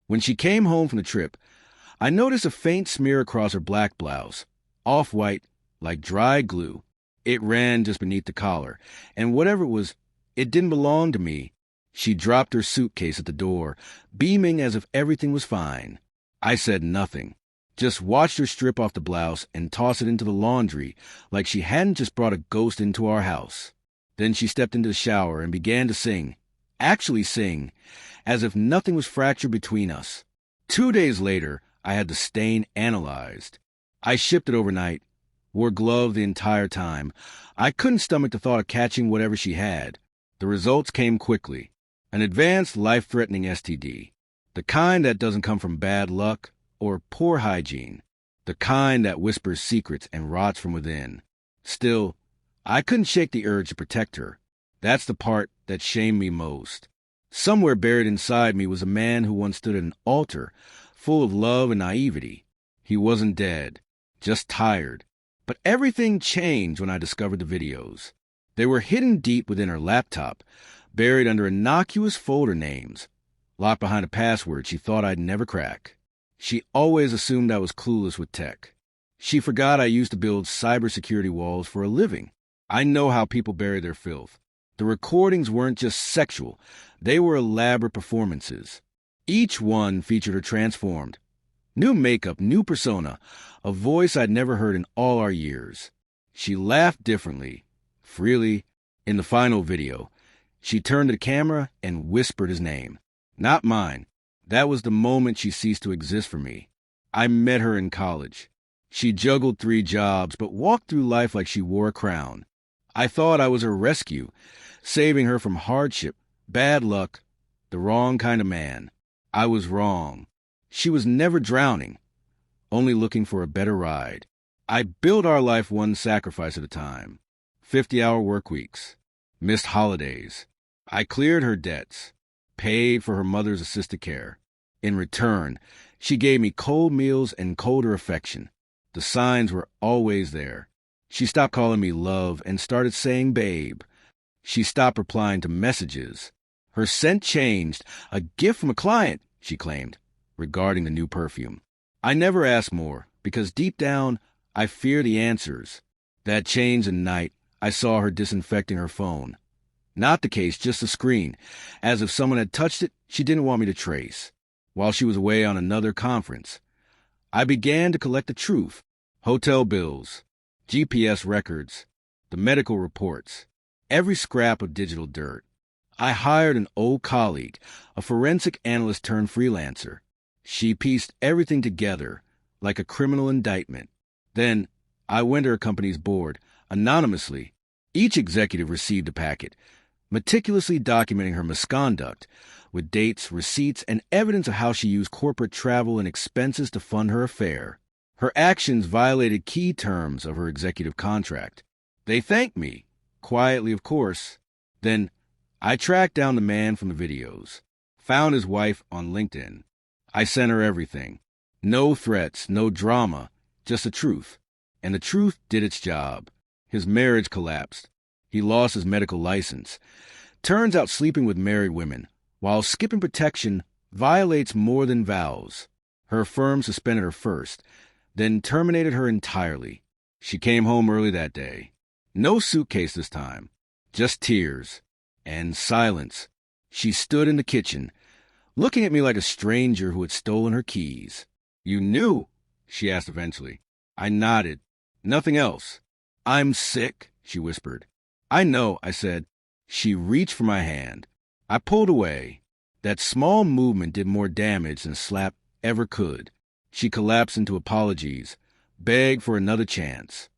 When she came home from the trip, I noticed a faint smear across her black blouse, off-white, like dry glue. It ran just beneath the collar, and whatever it was, it didn't belong to me. She dropped her suitcase at the door, beaming as if everything was fine. I said nothing, just watched her strip off the blouse and toss it into the laundry like she hadn't just brought a ghost into our house. Then she stepped into the shower and began to sing, actually sing, as if nothing was fractured between us. 2 days later, I had the stain analyzed. I shipped it overnight, wore gloves the entire time. I couldn't stomach the thought of catching whatever she had. The results came quickly. An advanced, life-threatening STD. The kind that doesn't come from bad luck or poor hygiene. The kind that whispers secrets and rots from within. Still, I couldn't shake the urge to protect her. That's the part that shamed me most. Somewhere buried inside me was a man who once stood at an altar, full of love and naivety. He wasn't dead, just tired. But everything changed when I discovered the videos. They were hidden deep within her laptop, buried under innocuous folder names, locked behind a password she thought I'd never crack. She always assumed I was clueless with tech. She forgot I used to build cybersecurity walls for a living. I know how people bury their filth. The recordings weren't just sexual. They were elaborate performances. Each one featured her transformed. New makeup, new persona, a voice I'd never heard in all our years. She laughed differently, freely. In the final video, she turned to the camera and whispered his name. Not mine. That was the moment she ceased to exist for me. I met her in college. She juggled 3 jobs, but walked through life like she wore a crown. I thought I was her rescue, saving her from hardship, bad luck, the wrong kind of man. I was wrong. She was never drowning, only looking for a better ride. I built our life one sacrifice at a time. 50-hour work weeks, missed holidays. I cleared her debts, paid for her mother's assisted care. In return, she gave me cold meals and colder affection. The signs were always there. She stopped calling me love and started saying babe. She stopped replying to messages. Her scent changed. A gift from a client, she claimed, regarding the new perfume. I never asked more, because deep down, I fear the answers. That changed the night I saw her disinfecting her phone. Not the case, just the screen. As if someone had touched it, she didn't want me to trace. While she was away on another conference, I began to collect the truth. Hotel bills, GPS records, the medical reports, every scrap of digital dirt. I hired an old colleague, a forensic analyst turned freelancer. She pieced everything together like a criminal indictment. Then I went to her company's board, anonymously. Each executive received a packet, meticulously documenting her misconduct, with dates, receipts, and evidence of how she used corporate travel and expenses to fund her affair. Her actions violated key terms of her executive contract. They thanked me, quietly of course. Then I tracked down the man from the videos, found his wife on LinkedIn. I sent her everything. No threats, no drama, just the truth. And the truth did its job. His marriage collapsed. He lost his medical license. Turns out sleeping with married women, while skipping protection, violates more than vows. Her firm suspended her first, then terminated her entirely. She came home early that day. No suitcase this time, just tears and silence. She stood in the kitchen, looking at me like a stranger who had stolen her keys. "You knew?" she asked eventually. I nodded. "Nothing else." "I'm sick," she whispered. "I know," I said. She reached for my hand. I pulled away. That small movement did more damage than a slap ever could. She collapsed into apologies, begged for another chance,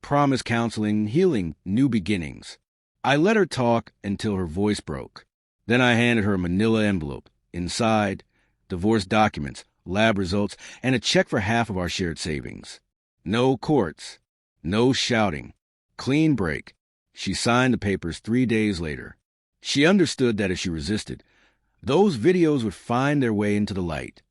promised counseling, healing, new beginnings. I let her talk until her voice broke. Then I handed her a manila envelope. Inside, divorce documents, lab results, and a check for half of our shared savings. No courts, no shouting. Clean break. She signed the papers 3 days later. She understood that if she resisted, those videos would find their way into the light.